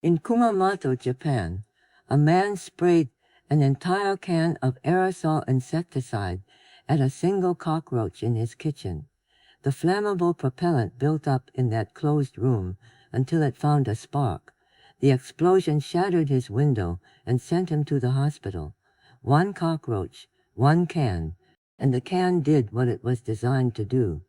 In Kumamoto, Japan, a man sprayed an entire can of aerosol insecticide at a single cockroach in his kitchen. The flammable propellant built up in that closed room until it found a spark. The explosion shattered his window and sent him to the hospital. One cockroach, one can, and the can did what it was designed to do.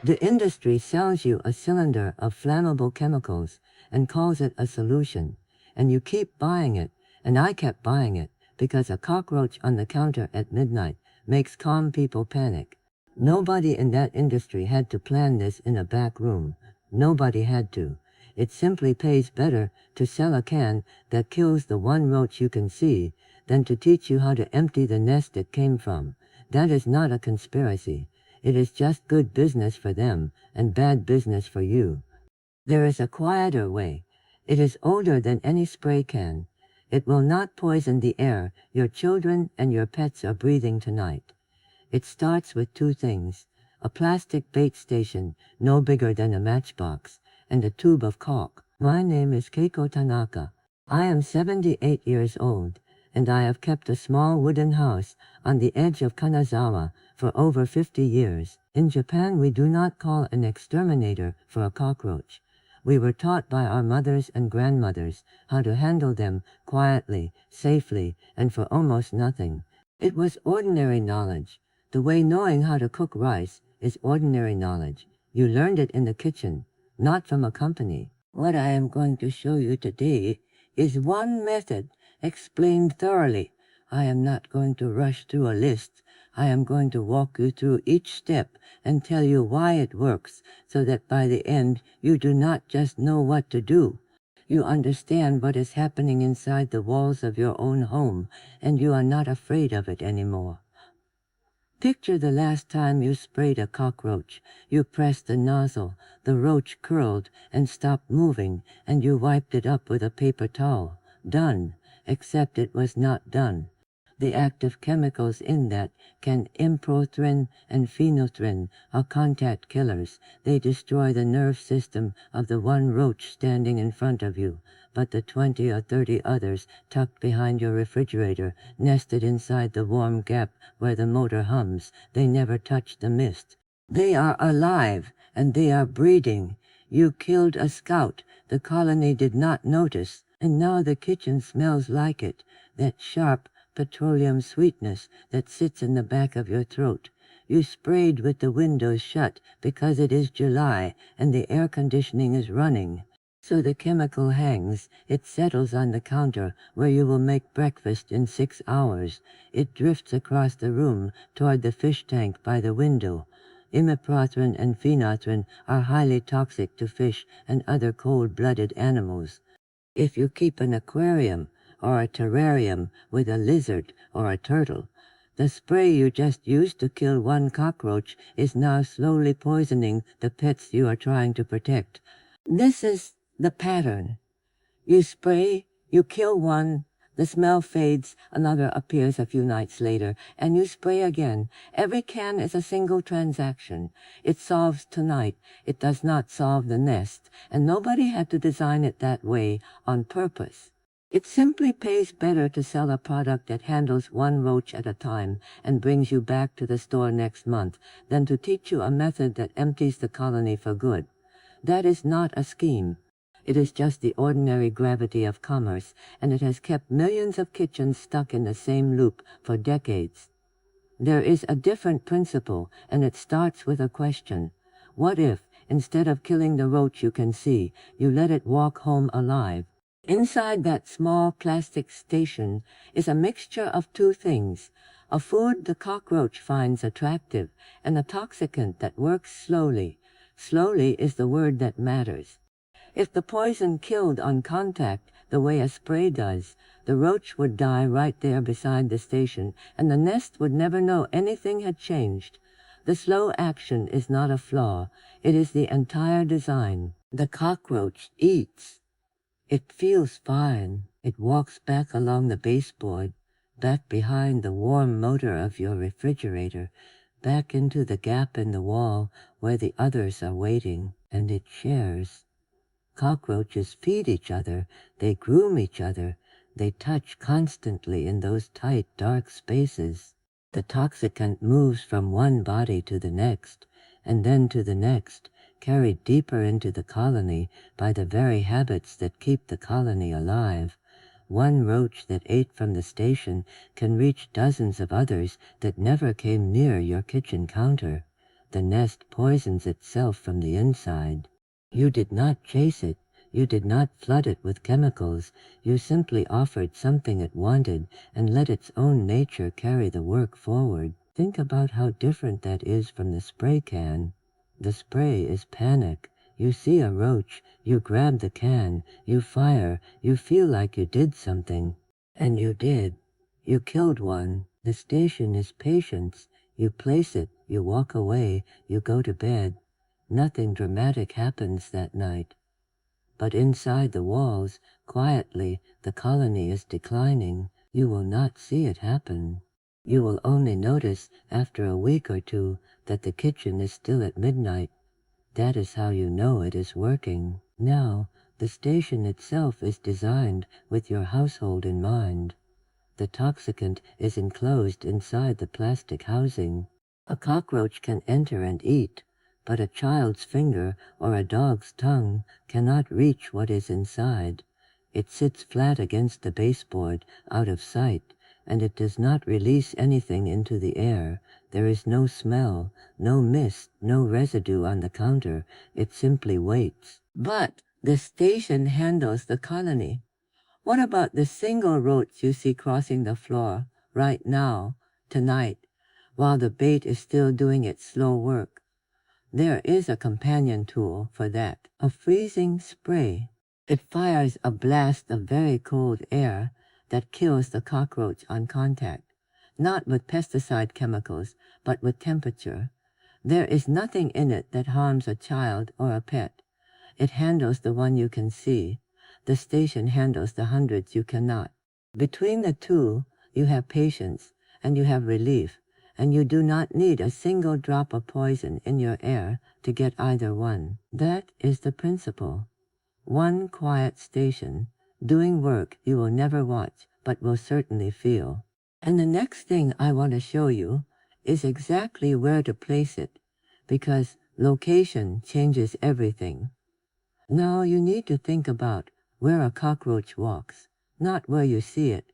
The industry sells you a cylinder of flammable chemicals and calls it a solution, and you keep buying it, and I kept buying it, because a cockroach on the counter at midnight makes calm people panic. Nobody in that industry had to plan this in a back room. Nobody had to. It simply pays better to sell a can that kills the one roach you can see than to teach you how to empty the nest it came from. That is not a conspiracy. It is just good business for them and bad business for you. There is a quieter way. It is older than any spray can. It will not poison the air your children and your pets are breathing tonight. It starts with two things: a plastic bait station no bigger than a matchbox, and a tube of caulk. My name is Keiko Tanaka. I am 78 years old, and I have kept a small wooden house on the edge of Kanazawa for over 50 years. In Japan, we do not call an exterminator for a cockroach. We were taught by our mothers and grandmothers how to handle them quietly, safely, and for almost nothing. It was ordinary knowledge. The way knowing how to cook rice is ordinary knowledge. You learned it in the kitchen, not from a company. What I am going to show you today is one method explained thoroughly. I am not going to rush through a list. I am going to walk you through each step and tell you why it works, so that by the end you do not just know what to do. You understand what is happening inside the walls of your own home, and you are not afraid of it anymore. Picture the last time you sprayed a cockroach. You pressed the nozzle, the roach curled and stopped moving, and you wiped it up with a paper towel. Done, except it was not done. The active chemicals in that improthrin and phenolphthrin are contact killers. They destroy the nerve system of the one roach standing in front of you, but the 20 or 30 others tucked behind your refrigerator, nested inside the warm gap where the motor hums, they never touch the mist. They are alive, and they are breeding. You killed a scout. The colony did not notice, and now the kitchen smells like it, that sharp petroleum sweetness that sits in the back of your throat. You sprayed with the windows shut because it is July and the air conditioning is running. So the chemical hangs. It settles on the counter where you will make breakfast in 6 hours. It drifts across the room toward the fish tank by the window. Imiprothrin and phenolphthrin are highly toxic to fish and other cold-blooded animals. If you keep an aquarium or a terrarium with a lizard or a turtle, the spray you just used to kill one cockroach is now slowly poisoning the pets you are trying to protect. This is the pattern. You spray, you kill one, the smell fades, another appears a few nights later, and you spray again. Every can is a single transaction. It solves tonight. It does not solve the nest, and nobody had to design it that way on purpose. It simply pays better to sell a product that handles one roach at a time and brings you back to the store next month than to teach you a method that empties the colony for good. That is not a scheme. It is just the ordinary gravity of commerce, and it has kept millions of kitchens stuck in the same loop for decades. There is a different principle, and it starts with a question. What if, instead of killing the roach you can see, you let it walk home alive? Inside that small plastic station is a mixture of two things: a food the cockroach finds attractive, and a toxicant that works slowly. Slowly is the word that matters. If the poison killed on contact the way a spray does, the roach would die right there beside the station, and the nest would never know anything had changed. The slow action is not a flaw. It is the entire design. The cockroach eats. It feels fine. It walks back along the baseboard, back behind the warm motor of your refrigerator, back into the gap in the wall where the others are waiting, and it shares. Cockroaches feed each other, they groom each other, they touch constantly in those tight, dark spaces. The toxicant moves from one body to the next, and then to the next, carried deeper into the colony by the very habits that keep the colony alive. One roach that ate from the station can reach dozens of others that never came near your kitchen counter. The nest poisons itself from the inside. You did not chase it. You did not flood it with chemicals. You simply offered something it wanted and let its own nature carry the work forward. Think about how different that is from the spray can. The spray is panic. You see a roach, you grab the can, you fire, you feel like you did something. And you did. You killed one. The station is patience. You place it, you walk away, you go to bed. Nothing dramatic happens that night. But inside the walls, quietly, the colony is declining. You will not see it happen. You will only notice after a week or two that the kitchen is still at midnight. That is how you know it is working. Now, the station itself is designed with your household in mind. The toxicant is enclosed inside the plastic housing. A cockroach can enter and eat, but a child's finger or a dog's tongue cannot reach what is inside. It sits flat against the baseboard, out of sight, and it does not release anything into the air. There is no smell, no mist, no residue on the counter. It simply waits. But the station handles the colony. What about the single roach you see crossing the floor right now, tonight, while the bait is still doing its slow work? There is a companion tool for that, a freezing spray. It fires a blast of very cold air that kills the cockroach on contact, not with pesticide chemicals, but with temperature. There is nothing in it that harms a child or a pet. It handles the one you can see. The station handles the hundreds you cannot. Between the two, you have patience, and you have relief, and you do not need a single drop of poison in your air to get either one. That is the principle. One quiet station, doing work you will never watch, but will certainly feel. And the next thing I want to show you is exactly where to place it, because location changes everything. Now you need to think about where a cockroach walks, not where you see it,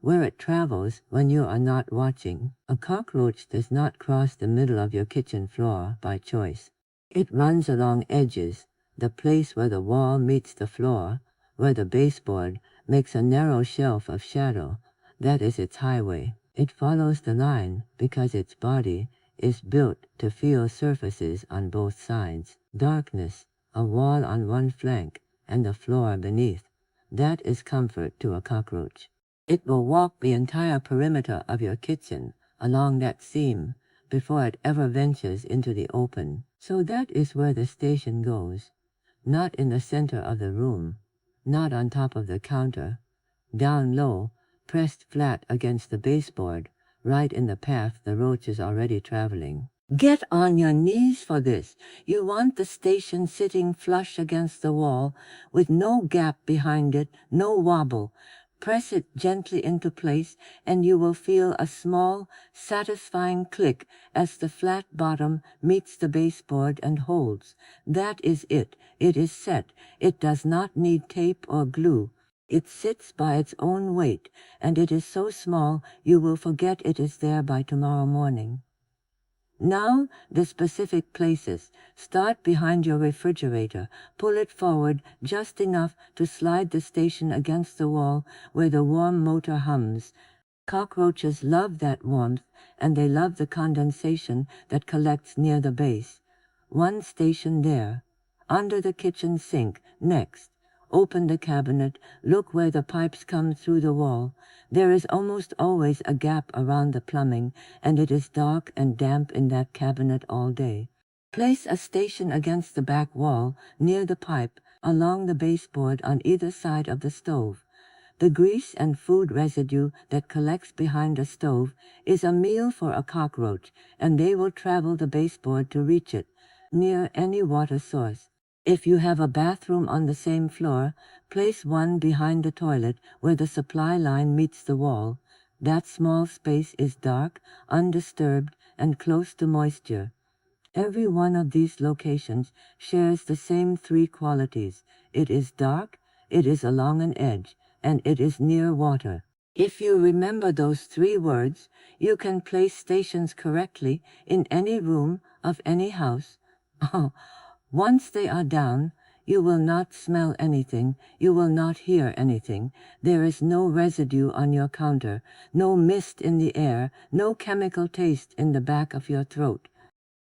where it travels when you are not watching. A cockroach does not cross the middle of your kitchen floor by choice. It runs along edges, the place where the wall meets the floor, where the baseboard makes a narrow shelf of shadow. That is its highway. It follows the line because its body is built to feel surfaces on both sides. Darkness, a wall on one flank, and the floor beneath. That is comfort to a cockroach. It will walk the entire perimeter of your kitchen along that seam before it ever ventures into the open. So that is where the station goes. Not in the center of the room, not on top of the counter, down low, pressed flat against the baseboard, right in the path the roach is already traveling. Get on your knees for this. You want the station sitting flush against the wall, with no gap behind it, no wobble. Press it gently into place, and you will feel a small, satisfying click as the flat bottom meets the baseboard and holds. That is it. It is set. It does not need tape or glue. It sits by its own weight, and it is so small you will forget it is there by tomorrow morning. Now, the specific places. Start behind your refrigerator. Pull it forward just enough to slide the station against the wall where the warm motor hums. Cockroaches love that warmth, and they love the condensation that collects near the base. One station there. Under the kitchen sink, next. Open the cabinet, look where the pipes come through the wall. There is almost always a gap around the plumbing, and it is dark and damp in that cabinet all day. Place a station against the back wall, near the pipe, along the baseboard on either side of the stove. The grease and food residue that collects behind a stove is a meal for a cockroach, and they will travel the baseboard to reach it, near any water source. If you have a bathroom on the same floor, place one behind the toilet where the supply line meets the wall. That small space is dark, undisturbed, and close to moisture. Every one of these locations shares the same three qualities. It is dark, it is along an edge, and it is near water. If you remember those three words, you can place stations correctly in any room of any house. Once they are down, you will not smell anything, you will not hear anything. There is no residue on your counter, no mist in the air, no chemical taste in the back of your throat.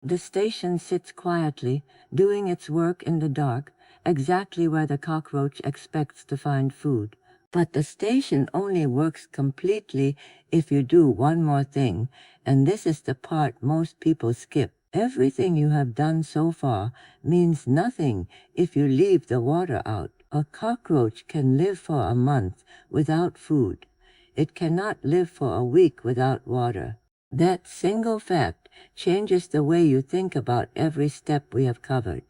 The station sits quietly, doing its work in the dark, exactly where the cockroach expects to find food. But the station only works completely if you do one more thing, and this is the part most people skip. Everything you have done so far means nothing if you leave the water out. A cockroach can live for a month without food. It cannot live for a week without water. That single fact changes the way you think about every step we have covered.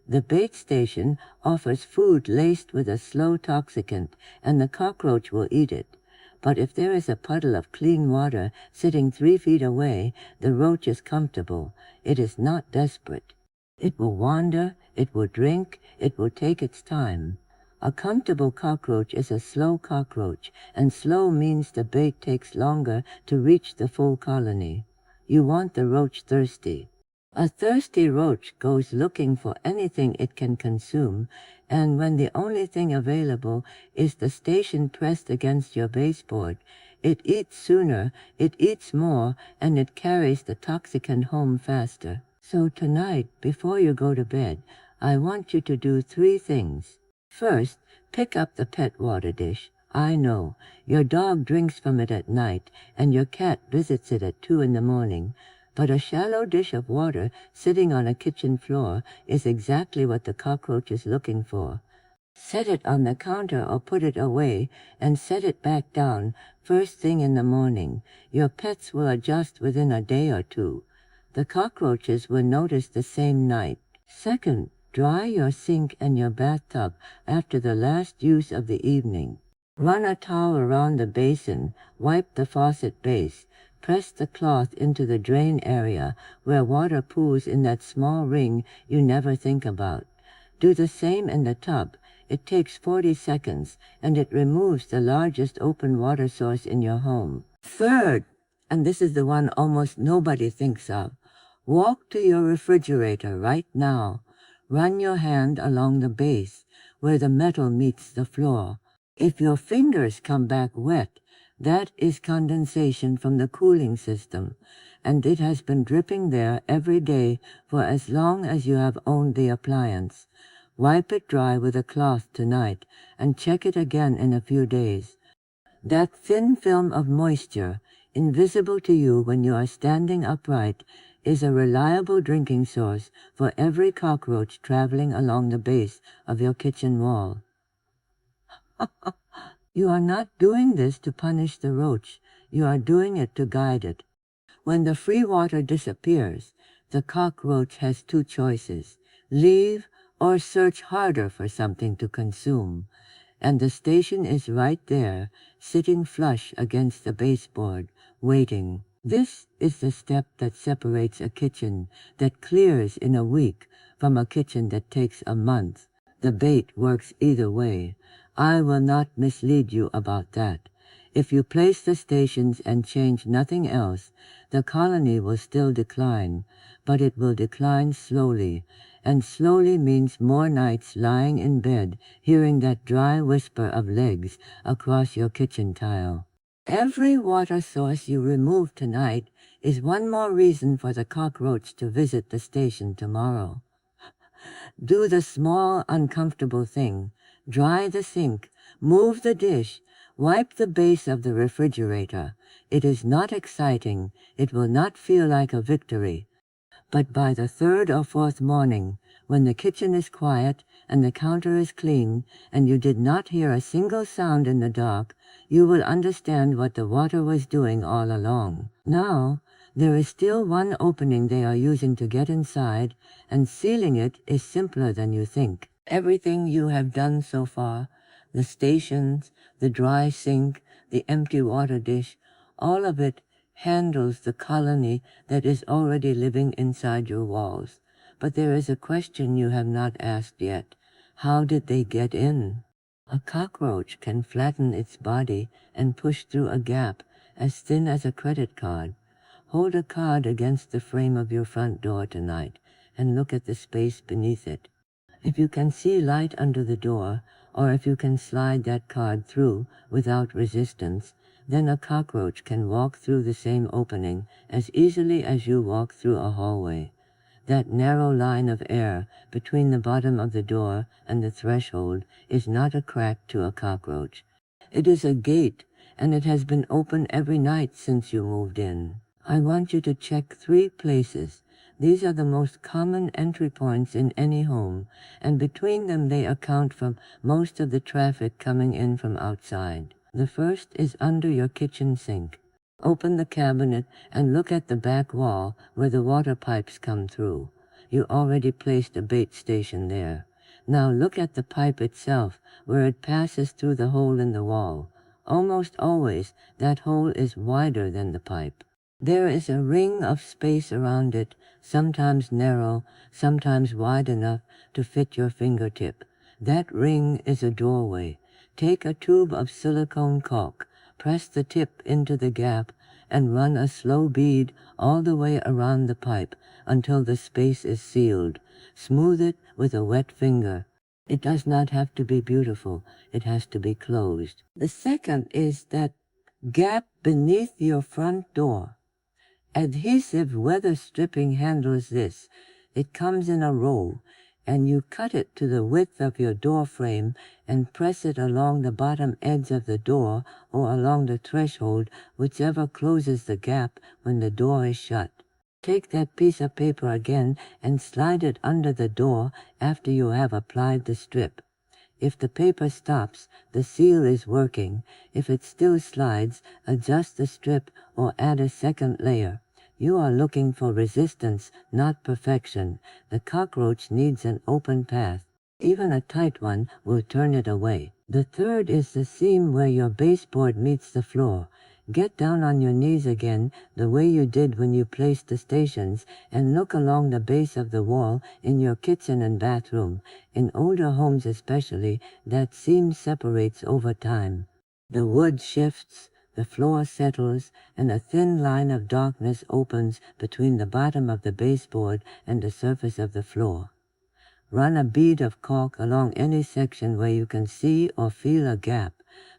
The bait station offers food laced with a slow toxicant, and the cockroach will eat it. But if there is a puddle of clean water sitting 3 feet away, the roach is comfortable. It is not desperate. It will wander, it will drink, it will take its time. A comfortable cockroach is a slow cockroach, and slow means the bait takes longer to reach the full colony. You want the roach thirsty. A thirsty roach goes looking for anything it can consume, and when the only thing available is the station pressed against your baseboard, it eats sooner, it eats more, and it carries the toxicant home faster. So tonight, before you go to bed, I want you to do 3 things. First, pick up the pet water dish. I know, your dog drinks from it at night, and your cat visits it at 2 in the morning. But a shallow dish of water sitting on a kitchen floor is exactly what the cockroach is looking for. Set it on the counter or put it away, and set it back down first thing in the morning. Your pets will adjust within a day or 2. The cockroaches will notice the same night. Second, dry your sink and your bathtub after the last use of the evening. Run a towel around the basin, wipe the faucet base, press the cloth into the drain area where water pools in that small ring you never think about. Do the same in the tub. It takes 40 seconds, and it removes the largest open water source in your home. Third, and this is the one almost nobody thinks of, walk to your refrigerator right now. Run your hand along the base, where the metal meets the floor. If your fingers come back wet, that is condensation from the cooling system, and it has been dripping there every day for as long as you have owned the appliance. Wipe it dry with a cloth tonight, and check it again in a few days. That thin film of moisture, invisible to you when you are standing upright, is a reliable drinking source for every cockroach traveling along the base of your kitchen wall. You are not doing this to punish the roach. You are doing it to guide it. When the free water disappears, the cockroach has 2 choices: leave or search harder for something to consume. And the station is right there, sitting flush against the baseboard, waiting. This is the step that separates a kitchen that clears in a week from a kitchen that takes a month. The bait works either way. I will not mislead you about that. If you place the stations and change nothing else, the colony will still decline, but it will decline slowly, and slowly means more nights lying in bed, hearing that dry whisper of legs across your kitchen tile. Every water source you remove tonight is one more reason for the cockroach to visit the station tomorrow. Do the small, uncomfortable thing. Dry the sink, move the dish, wipe the base of the refrigerator. It is not exciting. It will not feel like a victory. But by the 3rd or 4th morning, when the kitchen is quiet and the counter is clean, and you did not hear a single sound in the dark, you will understand what the water was doing all along. Now, There is still one opening they are using to get inside, and sealing it is simpler than you think. Everything you have done so far, the stations, the dry sink, the empty water dish, all of it handles the colony that is already living inside your walls. But there is a question you have not asked yet. How did they get in? A cockroach can flatten its body and push through a gap as thin as a credit card. Hold a card against the frame of your front door tonight and look at the space beneath it. If you can see light under the door, or if you can slide that card through without resistance, then a cockroach can walk through the same opening as easily as you walk through a hallway. That narrow line of air between the bottom of the door and the threshold is not a crack to a cockroach. It is a gate, and it has been open every night since you moved in. I want you to check 3 places. These are the most common entry points in any home, and between them they account for most of the traffic coming in from outside. The first is under your kitchen sink. Open the cabinet and look at the back wall where the water pipes come through. You already placed a bait station there. Now look at the pipe itself, where it passes through the hole in the wall. Almost always, that hole is wider than the pipe. There is a ring of space around it, sometimes narrow, sometimes wide enough to fit your fingertip. That ring is a doorway. Take a tube of silicone caulk, press the tip into the gap, and run a slow bead all the way around the pipe until the space is sealed. Smooth it with a wet finger. It does not have to be beautiful. It has to be closed. The second is that gap beneath your front door. Adhesive weather stripping handles this. It comes in a roll, and you cut it to the width of your door frame and press it along the bottom edge of the door or along the threshold, whichever closes the gap when the door is shut. Take that piece of paper again and slide it under the door after you have applied the strip. If the paper stops, the seal is working. If it still slides, adjust the strip or add a second layer. You are looking for resistance, not perfection. The cockroach needs an open path. Even a tight one will turn it away. The third is the seam where your baseboard meets the floor. Get down on your knees again, the way you did when you placed the stations, and look along the base of the wall in your kitchen and bathroom. In older homes especially, that seam separates over time. The wood shifts, the floor settles, and a thin line of darkness opens between the bottom of the baseboard and the surface of the floor. Run a bead of caulk along any section where you can see or feel a gap.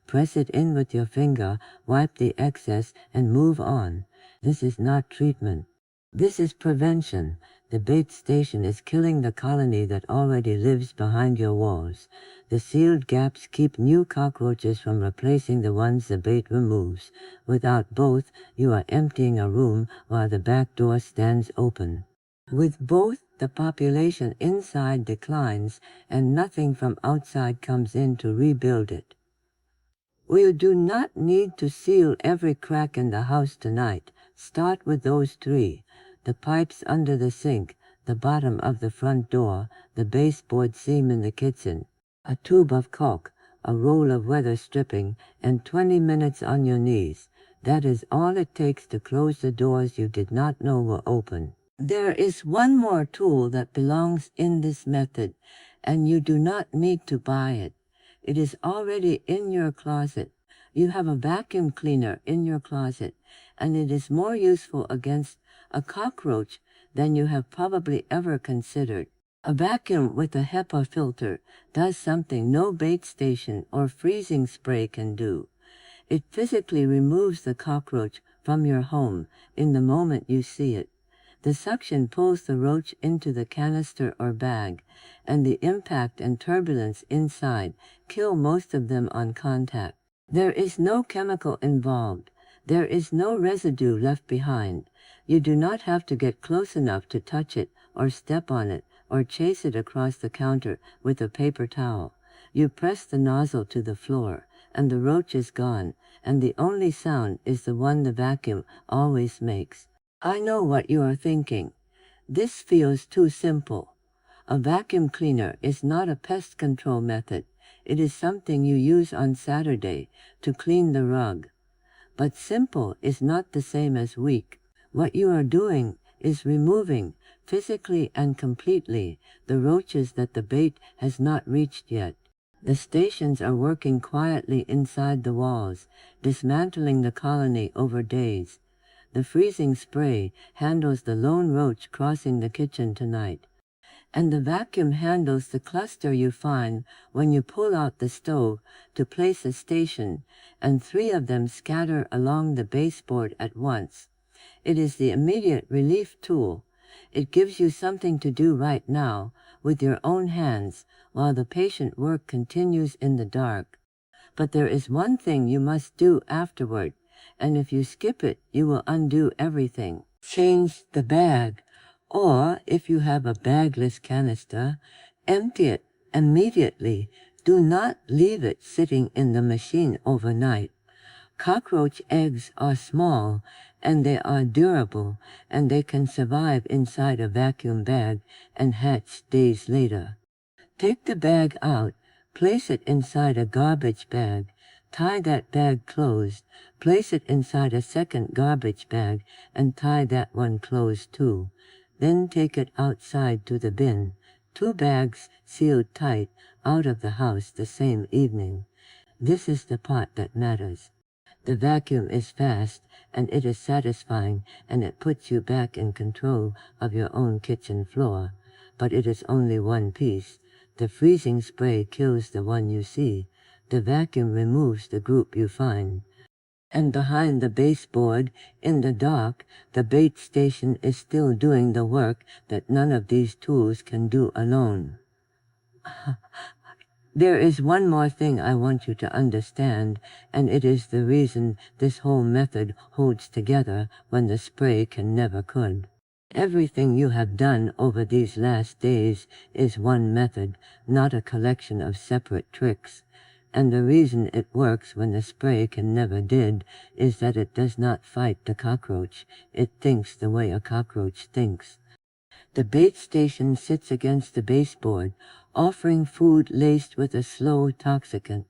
Press it in with your finger, wipe the excess, and move on. This is not treatment. This is prevention. The bait station is killing the colony that already lives behind your walls. The sealed gaps keep new cockroaches from replacing the ones the bait removes. Without both, you are emptying a room while the back door stands open. With both, the population inside declines, and nothing from outside comes in to rebuild it. We do not need to seal every crack in the house tonight. Start with those 3. The pipes under the sink, the bottom of the front door, the baseboard seam in the kitchen, a tube of caulk, a roll of weather stripping, and 20 minutes on your knees. That is all it takes to close the doors you did not know were open. There is one more tool that belongs in this method, and you do not need to buy it. It is already in your closet. You have a vacuum cleaner in your closet, and it is more useful against a cockroach than you have probably ever considered. A vacuum with a HEPA filter does something no bait station or freezing spray can do. It physically removes the cockroach from your home in the moment you see it. The suction pulls the roach into the canister or bag, and the impact and turbulence inside kill most of them on contact. There is no chemical involved. There is no residue left behind. You do not have to get close enough to touch it or step on it or chase it across the counter with a paper towel. You press the nozzle to the floor, and the roach is gone, and the only sound is the one the vacuum always makes. I know what you are thinking. This feels too simple. A vacuum cleaner is not a pest control method. It is something you use on Saturday to clean the rug. But simple is not the same as weak. What you are doing is removing, physically and completely, the roaches that the bait has not reached yet. The stations are working quietly inside the walls, dismantling the colony over days. The freezing spray handles the lone roach crossing the kitchen tonight. And the vacuum handles the cluster you find when you pull out the stove to place a station, and 3 of them scatter along the baseboard at once. It is the immediate relief tool. It gives you something to do right now with your own hands while the patient work continues in the dark. But there is one thing you must do afterward, and if you skip it, you will undo everything. Change the bag, or if you have a bagless canister, empty it immediately. Do not leave it sitting in the machine overnight. Cockroach eggs are small, and they are durable, and they can survive inside a vacuum bag and hatch days later. Take the bag out, place it inside a garbage bag, tie that bag closed, place it inside a second garbage bag, and tie that one closed too. Then take it outside to the bin, 2 bags sealed tight, out of the house the same evening. This is the part that matters. The vacuum is fast, and it is satisfying, and it puts you back in control of your own kitchen floor. But it is only one piece. The freezing spray kills the one you see. The vacuum removes the group you find. And behind the baseboard, in the dark, the bait station is still doing the work that none of these tools can do alone. There is one more thing I want you to understand, and it is the reason this whole method holds together when the spray can never could. Everything you have done over these last days is one method, not a collection of separate tricks. And the reason it works when the spray can never did is that it does not fight the cockroach. It thinks the way a cockroach thinks. The bait station sits against the baseboard, offering food laced with a slow toxicant.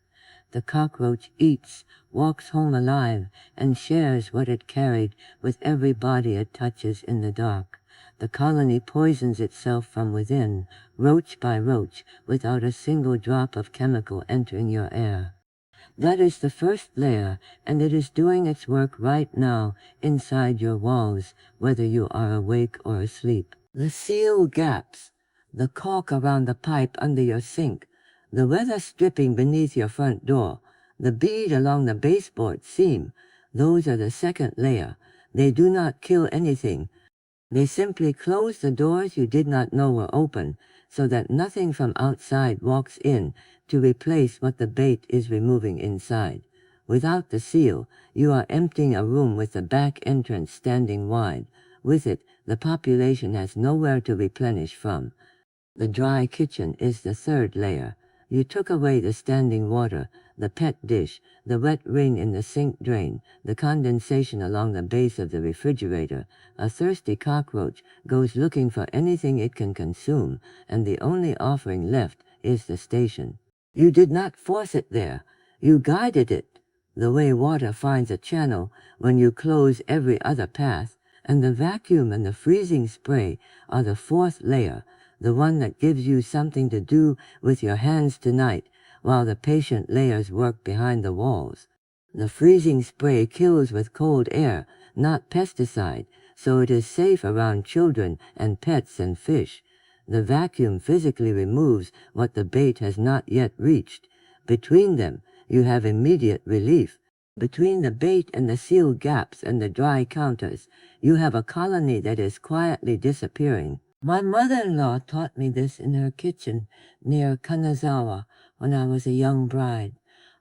The cockroach eats, walks home alive, and shares what it carried with every body it touches in the dark. The colony poisons itself from within, roach by roach, without a single drop of chemical entering your air. That is the first layer, and it is doing its work right now inside your walls, whether you are awake or asleep. The seal gaps, the caulk around the pipe under your sink, the weather stripping beneath your front door, the bead along the baseboard seam, those are the second layer. They do not kill anything. They simply close the doors you did not know were open, so that nothing from outside walks in to replace what the bait is removing inside. Without the seal, you are emptying a room with the back entrance standing wide. With it, the population has nowhere to replenish from. The dry kitchen is the third layer. You took away the standing water, the pet dish, the wet ring in the sink drain, the condensation along the base of the refrigerator. A thirsty cockroach goes looking for anything it can consume, and the only offering left is the station. You did not force it there. You guided it, the way water finds a channel when you close every other path, and the vacuum and the freezing spray are the fourth layer, the one that gives you something to do with your hands tonight while the patient layers work behind the walls. The freezing spray kills with cold air, not pesticide, so it is safe around children and pets and fish. The vacuum physically removes what the bait has not yet reached. Between them, you have immediate relief. Between the bait and the sealed gaps and the dry counters, you have a colony that is quietly disappearing. My mother-in-law taught me this in her kitchen near Kanazawa when I was a young bride.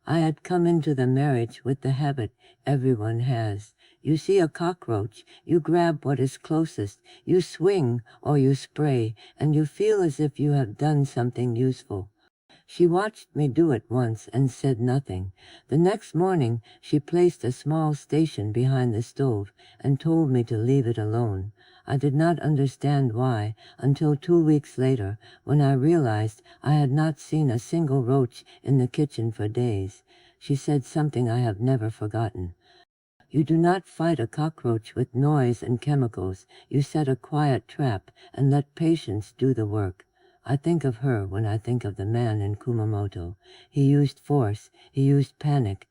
I had come into the marriage with the habit everyone has. You see a cockroach, you grab what is closest, you swing or you spray, and you feel as if you have done something useful. She watched me do it once and said nothing. The next morning she placed a small station behind the stove and told me to leave it alone. I did not understand why until 2 weeks later, when I realized I had not seen a single roach in the kitchen for days. She said something I have never forgotten. You do not fight a cockroach with noise and chemicals. You set a quiet trap and let patience do the work. I think of her when I think of the man in Kumamoto. He used force. He used panic.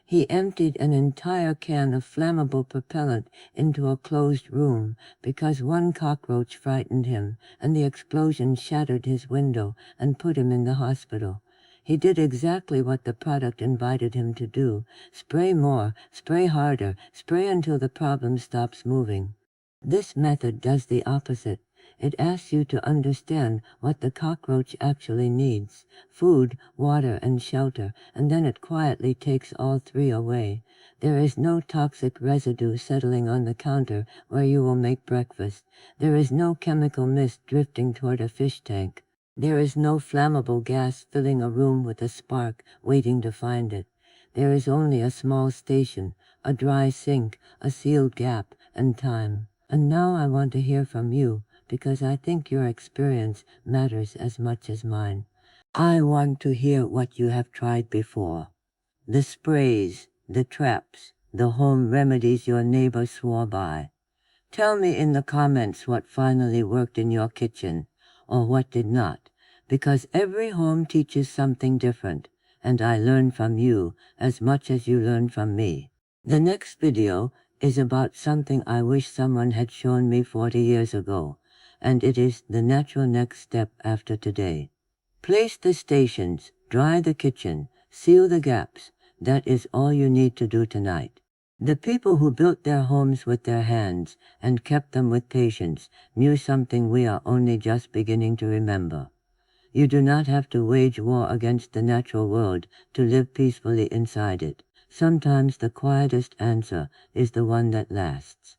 He emptied an entire can of flammable propellant into a closed room because one cockroach frightened him, and the explosion shattered his window and put him in the hospital. He did exactly what the product invited him to do. Spray more, spray harder, spray until the problem stops moving. This method does the opposite. It asks you to understand what the cockroach actually needs: food, water, and shelter, and then it quietly takes all three away. There is no toxic residue settling on the counter where you will make breakfast. There is no chemical mist drifting toward a fish tank. There is no flammable gas filling a room with a spark waiting to find it. There is only a small station, a dry sink, a sealed gap, and time. And now I want to hear from you, because I think your experience matters as much as mine. I want to hear what you have tried before. The sprays, the traps, the home remedies your neighbor swore by. Tell me in the comments what finally worked in your kitchen, or what did not, because every home teaches something different, and I learn from you as much as you learn from me. The next video is about something I wish someone had shown me 40 years ago, and it is the natural next step after today. Place the stations, dry the kitchen, seal the gaps. That is all you need to do tonight. The people who built their homes with their hands and kept them with patience knew something we are only just beginning to remember. You do not have to wage war against the natural world to live peacefully inside it. Sometimes the quietest answer is the one that lasts.